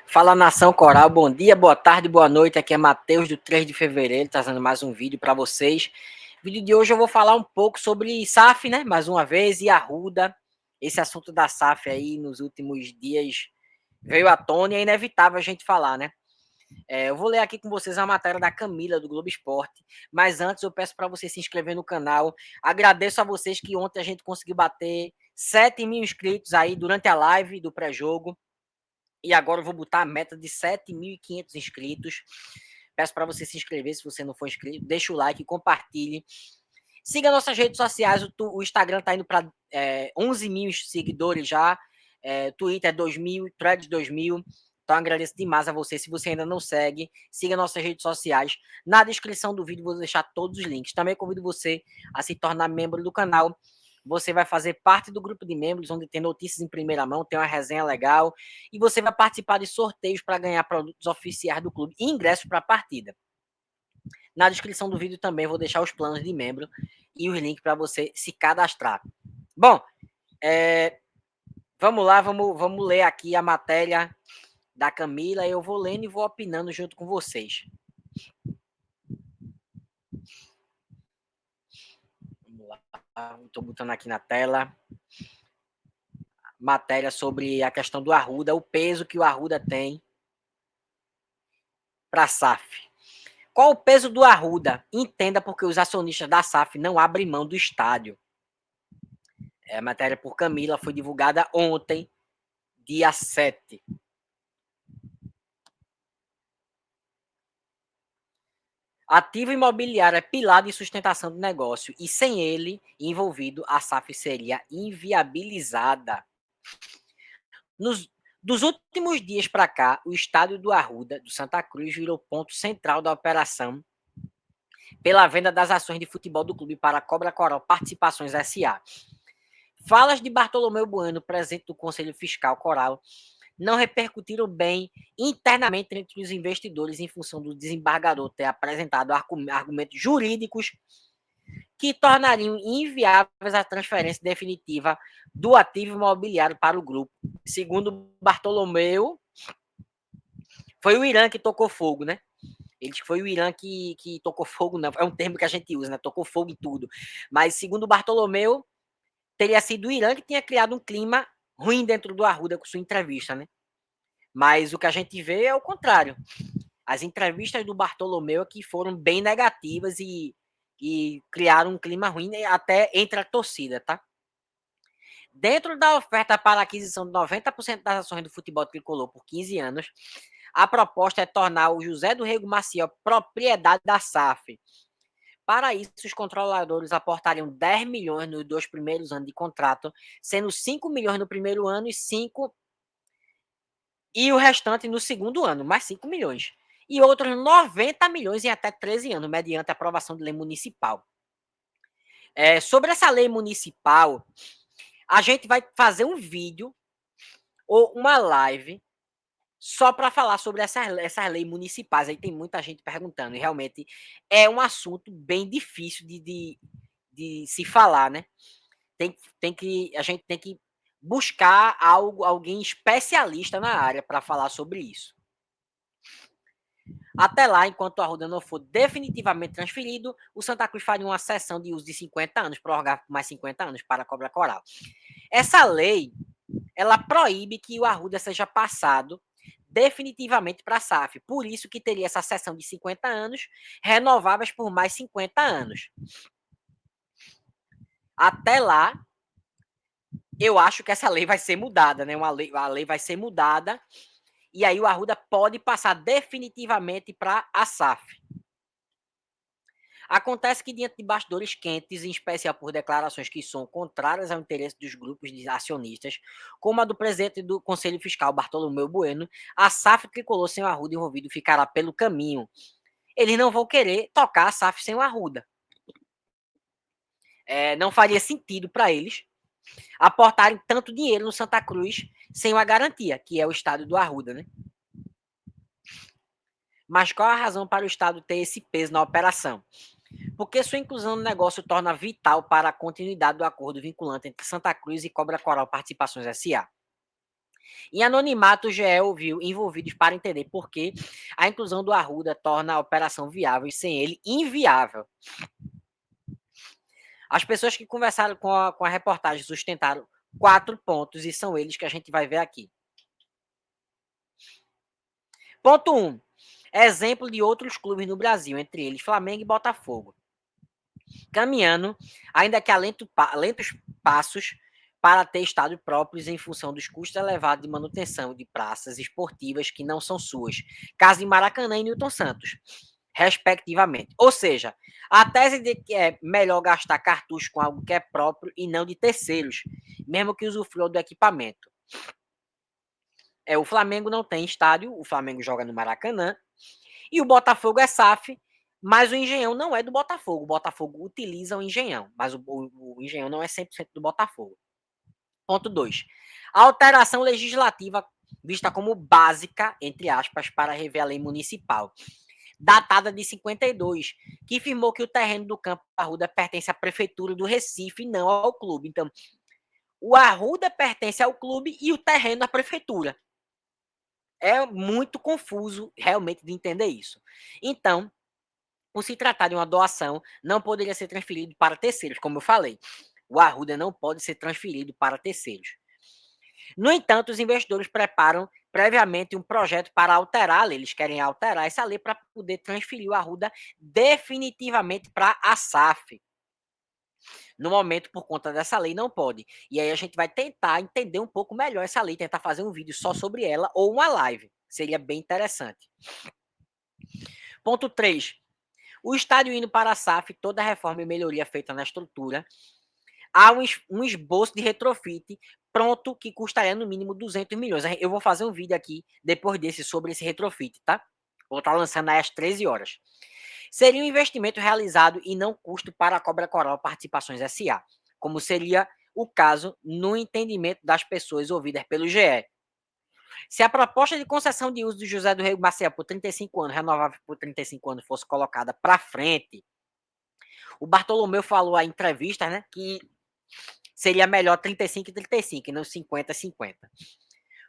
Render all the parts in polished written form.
Fala Nação Coral, bom dia, boa tarde, boa noite. Aqui é Matheus do 3 de fevereiro, trazendo mais um vídeo para vocês. No vídeo de hoje eu vou falar um pouco sobre SAF, né? Mais uma vez, e Arruda. Esse assunto da SAF aí nos últimos dias veio à tona e é inevitável a gente falar, né? Eu vou ler aqui com vocês a matéria da Camila, do Globo Esporte, mas antes eu peço para você se inscrever no canal. Agradeço a vocês que ontem a gente conseguiu bater 7.000 inscritos aí durante a live do pré-jogo. E agora eu vou botar a meta de 7.500 inscritos. Peço para você se inscrever se você não for inscrito. Deixa o like, compartilhe. Siga nossas redes sociais. O Instagram está indo para 11 mil seguidores já. Twitter 2.000, Threads 2.000. Então agradeço demais a você. Se você ainda não segue, siga nossas redes sociais. Na descrição do vídeo vou deixar todos os links. Também convido você a se tornar membro do canal. Você vai fazer parte do grupo de membros, onde tem notícias em primeira mão, tem uma resenha legal, e você vai participar de sorteios para ganhar produtos oficiais do clube e ingressos para a partida. Na descrição do vídeo também vou deixar os planos de membro e os links para você se cadastrar. Bom, vamos lá, vamos ler aqui a matéria da Camila. Eu vou lendo e vou opinando junto com vocês. Vamos lá, estou botando aqui na tela. Matéria sobre a questão do Arruda, o peso que o Arruda tem para a SAF. Qual o peso do Arruda? Entenda porque os acionistas da SAF não abrem mão do estádio. A matéria por Camila foi divulgada ontem, dia 7. Ativo imobiliário é pilar de sustentação do negócio e sem ele envolvido, a SAF seria inviabilizada. Dos últimos dias para cá, o estádio do Arruda, do Santa Cruz, virou ponto central da operação pela venda das ações de futebol do clube para a Cobra Coral Participações S.A. Falas de Bartolomeu Bueno, presidente do Conselho Fiscal Coral, não repercutiram bem internamente entre os investidores em função do desembargador ter apresentado argumentos jurídicos que tornariam inviáveis a transferência definitiva do ativo imobiliário para o grupo. Segundo Bartolomeu, foi o Irã que tocou fogo, né? Ele disse que foi o Irã que tocou fogo, não. É um termo que a gente usa, né? Tocou fogo em tudo. Mas, segundo Bartolomeu, teria sido o Irã que tinha criado um clima ruim dentro do Arruda com sua entrevista, né? Mas o que a gente vê é o contrário. As entrevistas do Bartolomeu aqui foram bem negativas e criaram um clima ruim até entre a torcida, tá? Dentro da oferta para a aquisição de 90% das ações do futebol tricolor por 15 anos, a proposta é tornar o José do Rego Maciel propriedade da SAF. Para isso, os controladores aportariam 10 milhões nos 2 primeiros anos de contrato, sendo 5 milhões no primeiro ano e o restante no segundo ano, mais 5 milhões. E outros 90 milhões em até 13 anos, mediante a aprovação de lei municipal. Sobre essa lei municipal, a gente vai fazer um vídeo ou uma live só para falar sobre essas leis municipais. Aí tem muita gente perguntando, e realmente é um assunto bem difícil de se falar, né? A gente tem que buscar alguém especialista na área para falar sobre isso. Até lá, enquanto o Arruda não for definitivamente transferido, o Santa Cruz faria uma sessão de uso de 50 anos, prorrogar por mais 50 anos para a Cobra Coral. Essa lei, ela proíbe que o Arruda seja passado definitivamente para a SAF. Por isso que teria essa sessão de 50 anos, renováveis por mais 50 anos. Até lá, eu acho que essa lei vai ser mudada, né? A lei vai ser mudada e aí o Arruda pode passar definitivamente para a SAF. Acontece que, diante de bastidores quentes, em especial por declarações que são contrárias ao interesse dos grupos de acionistas, como a do presidente do Conselho Fiscal, Bartolomeu Bueno, a SAF tricolor sem o Arruda envolvido ficará pelo caminho. Eles não vão querer tocar a SAF sem o Arruda. Não faria sentido para eles aportarem tanto dinheiro no Santa Cruz sem uma garantia, que é o estádio do Arruda, né? Mas qual a razão para o Estado ter esse peso na operação? Porque sua inclusão no negócio torna vital para a continuidade do acordo vinculante entre Santa Cruz e Cobra Coral Participações S.A. Em anonimato, o GE ouviu envolvidos para entender por que a inclusão do Arruda torna a operação viável e sem ele inviável. As pessoas que conversaram com a reportagem sustentaram 4 pontos e são eles que a gente vai ver aqui. Ponto 1. Exemplo de outros clubes no Brasil, entre eles Flamengo e Botafogo. Caminhando, ainda que a lentos passos, para ter estádios próprios em função dos custos elevados de manutenção de praças esportivas que não são suas, caso de Maracanã e Newton Santos, respectivamente. Ou seja, a tese de que é melhor gastar cartucho com algo que é próprio e não de terceiros, mesmo que usufrua do equipamento. O Flamengo não tem estádio, o Flamengo joga no Maracanã, e o Botafogo é SAF, mas o Engenhão não é do Botafogo. O Botafogo utiliza o Engenhão, mas o Engenhão não é 100% do Botafogo. Ponto 2. A alteração legislativa vista como básica, entre aspas, para rever a lei municipal, datada de 52, que afirmou que o terreno do Campo Arruda pertence à Prefeitura do Recife e não ao clube. Então, o Arruda pertence ao clube e o terreno à Prefeitura. É muito confuso realmente de entender isso. Então, por se tratar de uma doação, não poderia ser transferido para terceiros, como eu falei. O Arruda não pode ser transferido para terceiros. No entanto, os investidores preparam previamente um projeto para alterar a lei. Eles querem alterar essa lei para poder transferir o Arruda definitivamente para a SAF. No momento, por conta dessa lei, não pode. E aí a gente vai tentar entender um pouco melhor essa lei, tentar fazer um vídeo só sobre ela ou uma live. Seria bem interessante. Ponto 3. O estádio indo para a SAF, toda a reforma e melhoria feita na estrutura, há um esboço de retrofit pronto que custaria no mínimo 200 milhões. Eu vou fazer um vídeo aqui, depois desse, sobre esse retrofit, tá? Vou estar lançando aí às 13 horas. Seria um investimento realizado e não custo para a Cobra Coral Participações SA, como seria o caso no entendimento das pessoas ouvidas pelo GE. Se a proposta de concessão de uso do José do Rego Maciel por 35 anos, renovável por 35 anos, fosse colocada para frente, o Bartolomeu falou em entrevista, né, que seria melhor 35 e 35, e não 50 e 50.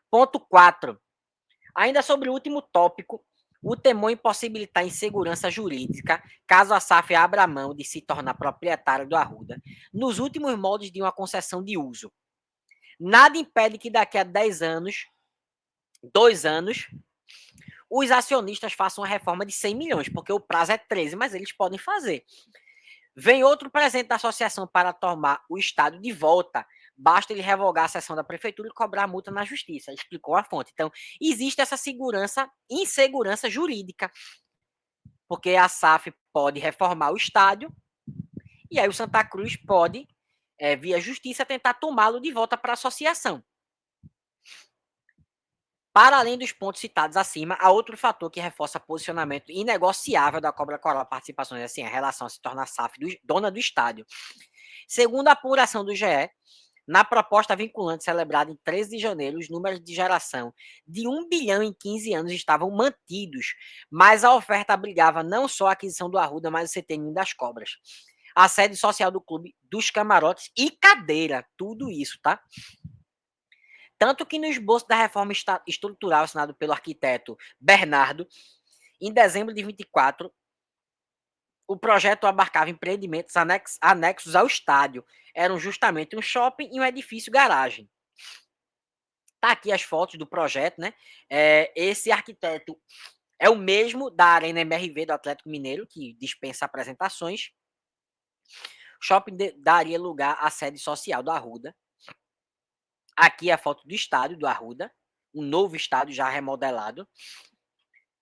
Ponto 4. Ainda sobre o último tópico, o temor impossibilitar insegurança jurídica, caso a SAF abra mão de se tornar proprietária do Arruda, nos últimos moldes de uma concessão de uso. Nada impede que daqui a 10 anos, 2 anos, os acionistas façam uma reforma de 100 milhões, porque o prazo é 13, mas eles podem fazer. Vem outro presente da associação para tomar o Estado de volta. Basta ele revogar a sessão da prefeitura e cobrar a multa na justiça. Explicou a fonte. Então, existe essa insegurança jurídica, porque a SAF pode reformar o estádio e aí o Santa Cruz pode, via justiça, tentar tomá-lo de volta para a associação. Para além dos pontos citados acima, há outro fator que reforça posicionamento inegociável da Cobra Coral Participações, assim, a relação a se tornar SAF dona do estádio. Segundo a apuração do GE, na proposta vinculante celebrada em 13 de janeiro, os números de geração de 1 bilhão em 15 anos estavam mantidos, mas a oferta abrigava não só a aquisição do Arruda, mas o CTN das Cobras, a sede social do clube, dos camarotes e cadeira, tudo isso, tá? Tanto que no esboço da reforma estrutural assinado pelo arquiteto Bernardo, em dezembro de 24, o projeto abarcava empreendimentos anexos ao estádio. Eram justamente um shopping e um edifício garagem. Tá aqui as fotos do projeto, né? Esse arquiteto é o mesmo da Arena MRV do Atlético Mineiro, que dispensa apresentações. O shopping daria lugar à sede social do Arruda. Aqui é a foto do estádio do Arruda, um novo estádio já remodelado.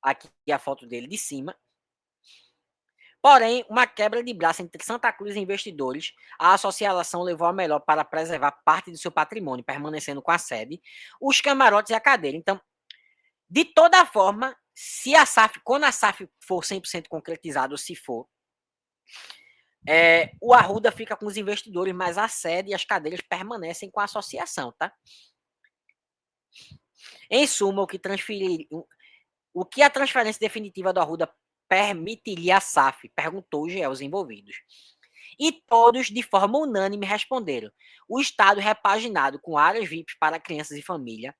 Aqui é a foto dele de cima. Porém, uma quebra de braço entre Santa Cruz e investidores, a associação levou a melhor para preservar parte do seu patrimônio, permanecendo com a sede, os camarotes e a cadeira. Então, de toda forma, se a SAF, quando a SAF for 100% concretizada, ou se for, o Arruda fica com os investidores, mas a sede e as cadeiras permanecem com a associação, tá? Em suma, o que a transferência definitiva do Arruda permitiria a SAF? Perguntou o GE aos envolvidos. E todos, de forma unânime, responderam: o Estado repaginado com áreas VIPs para crianças e família,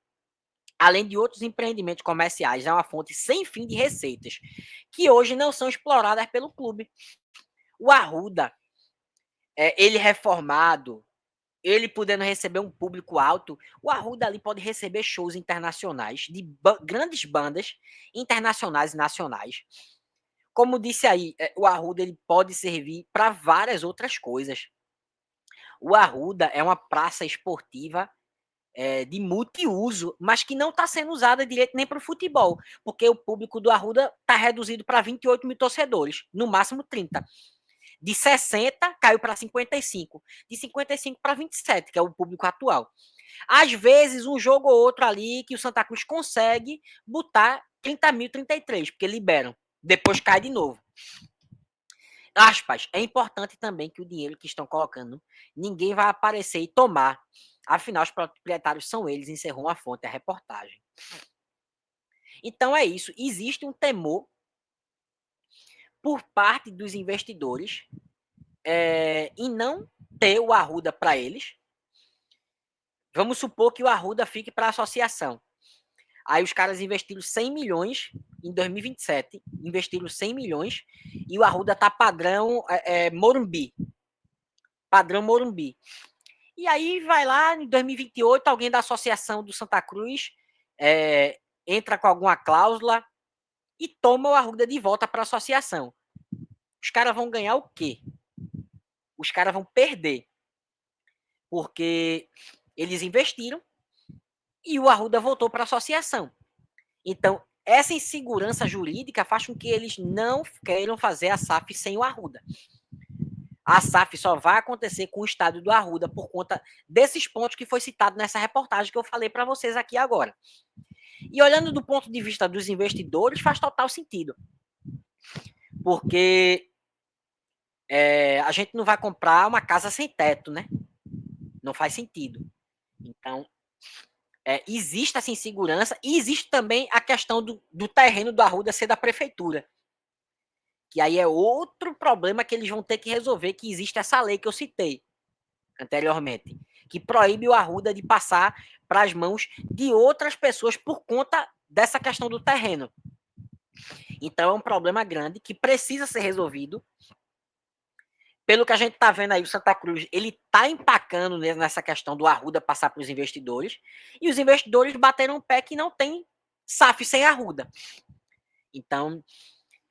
além de outros empreendimentos comerciais, é uma fonte sem fim de receitas, que hoje não são exploradas pelo clube. O Arruda, ele reformado, ele podendo receber um público alto, o Arruda ali pode receber shows internacionais de grandes bandas internacionais e nacionais. Como disse aí, o Arruda ele pode servir para várias outras coisas. O Arruda é uma praça esportiva de multiuso, mas que não está sendo usada direito nem para o futebol, porque o público do Arruda está reduzido para 28 mil torcedores, no máximo 30. De 60 caiu para 55, de 55 para 27, que é o público atual. Às vezes, um jogo ou outro ali que o Santa Cruz consegue botar 30 mil, 33, porque liberam. Depois cai de novo. Aspas, é importante também que o dinheiro que estão colocando, ninguém vai aparecer e tomar. Afinal, os proprietários são eles, encerrou a fonte, a reportagem. Então é isso. Existe um temor por parte dos investidores em não ter o Arruda para eles. Vamos supor que o Arruda fique para a associação. Aí os caras investiram 100 milhões em 2027, investiram 100 milhões e o Arruda tá padrão Morumbi. Padrão Morumbi. E aí vai lá em 2028, alguém da associação do Santa Cruz entra com alguma cláusula e toma o Arruda de volta para a associação. Os caras vão ganhar o quê? Os caras vão perder. Porque eles investiram e o Arruda voltou para a associação. Então, essa insegurança jurídica faz com que eles não queiram fazer a SAF sem o Arruda. A SAF só vai acontecer com o estádio do Arruda por conta desses pontos que foi citado nessa reportagem que eu falei para vocês aqui agora. E olhando do ponto de vista dos investidores, faz total sentido. Porque a gente não vai comprar uma casa sem teto, né? Não faz sentido. Então, existe essa insegurança e existe também a questão do terreno do Arruda ser da prefeitura. Que aí é outro problema que eles vão ter que resolver, que existe essa lei que eu citei anteriormente, que proíbe o Arruda de passar para as mãos de outras pessoas por conta dessa questão do terreno. Então é um problema grande que precisa ser resolvido. Pelo que a gente está vendo aí, o Santa Cruz, ele está empacando nessa questão do Arruda passar para os investidores, e os investidores bateram o pé que não tem SAF sem Arruda. Então,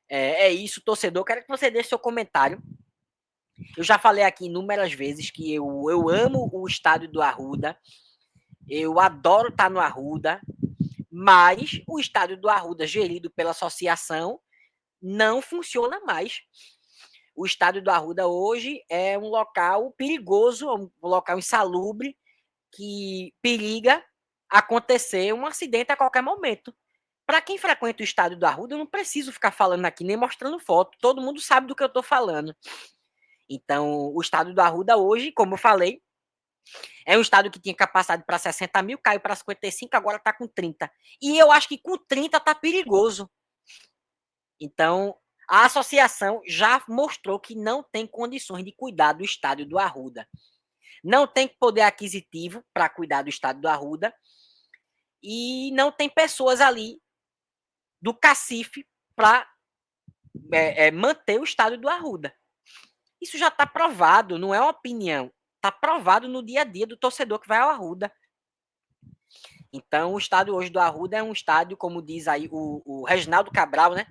é isso, torcedor. Quero que você deixe seu comentário. Eu já falei aqui inúmeras vezes que eu amo o estádio do Arruda, eu adoro estar no Arruda, mas o estádio do Arruda, gerido pela associação, não funciona mais. O estádio do Arruda hoje é um local perigoso, um local insalubre, que periga acontecer um acidente a qualquer momento. Para quem frequenta o estádio do Arruda, eu não preciso ficar falando aqui, nem mostrando foto. Todo mundo sabe do que eu estou falando. Então, o estádio do Arruda hoje, como eu falei, é um estádio que tinha capacidade para 60 mil, caiu para 55, agora está com 30. E eu acho que com 30 está perigoso. Então, a associação já mostrou que não tem condições de cuidar do estádio do Arruda. Não tem poder aquisitivo para cuidar do estádio do Arruda e não tem pessoas ali do cacife para manter o estádio do Arruda. Isso já está provado, não é uma opinião. Está provado no dia a dia do torcedor que vai ao Arruda. Então, o estádio hoje do Arruda é um estádio, como diz aí o Reginaldo Cabral, né?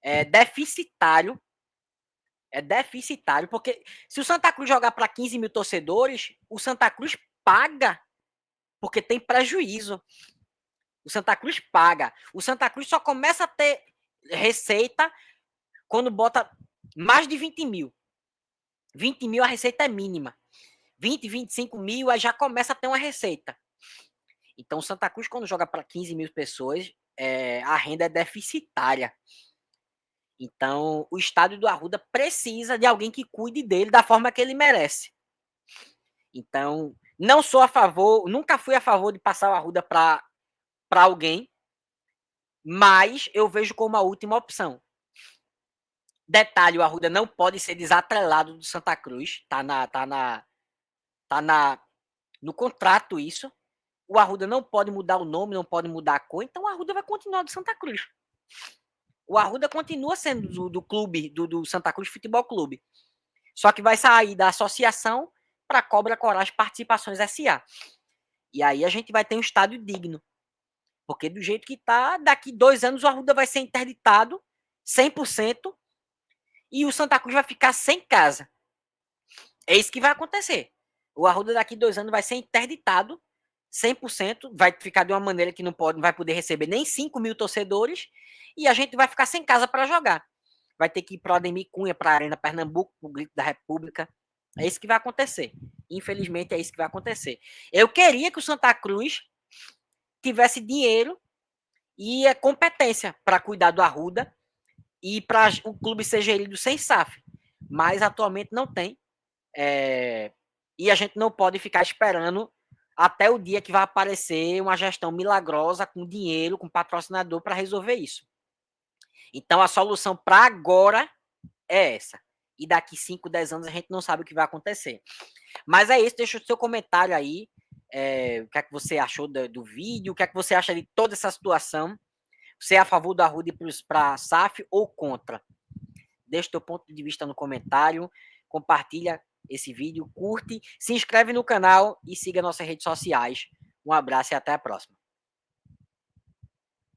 É deficitário. É deficitário, porque se o Santa Cruz jogar para 15 mil torcedores, o Santa Cruz paga, porque tem prejuízo. O Santa Cruz paga. O Santa Cruz só começa a ter receita quando bota mais de 20 mil. 20 mil a receita é mínima. 20, 25 mil, aí já começa a ter uma receita. Então, o Santa Cruz, quando joga para 15 mil pessoas, a renda é deficitária. Então, o estádio do Arruda precisa de alguém que cuide dele da forma que ele merece. Então, não sou a favor, nunca fui a favor de passar o Arruda para alguém, mas eu vejo como a última opção. Detalhe, o Arruda não pode ser desatrelado do Santa Cruz, tá no contrato isso. o Arruda não pode mudar o nome, não pode mudar a cor, então o Arruda vai continuar do Santa Cruz. O Arruda continua sendo do clube, do Santa Cruz Futebol Clube. Só que vai sair da associação para Cobra Coragem Participações S.A. E aí a gente vai ter um estádio digno. Porque do jeito que tá, daqui 2 anos o Arruda vai ser interditado 100% e o Santa Cruz vai ficar sem casa. É isso que vai acontecer. O Arruda daqui 2 anos vai ser interditado 100%, vai ficar de uma maneira que não vai poder receber nem 5 mil torcedores e a gente vai ficar sem casa para jogar. Vai ter que ir para o Ademir Cunha, para a Arena Pernambuco, para o Grito da República. É isso que vai acontecer. Infelizmente, é isso que vai acontecer. Eu queria que o Santa Cruz tivesse dinheiro e competência para cuidar do Arruda e para o clube ser gerido sem SAF. Mas atualmente não tem. E a gente não pode ficar esperando até o dia que vai aparecer uma gestão milagrosa com dinheiro, com patrocinador para resolver isso. Então a solução para agora é essa. E daqui 5, 10 anos a gente não sabe o que vai acontecer. Mas é isso, deixa o seu comentário aí. O que é que você achou do vídeo? O que é que você acha de toda essa situação? Você é a favor do Arruda para a SAF ou contra? Deixa o teu ponto de vista no comentário. Compartilha esse vídeo, curte, se inscreve no canal e siga nossas redes sociais. Um abraço e até a próxima.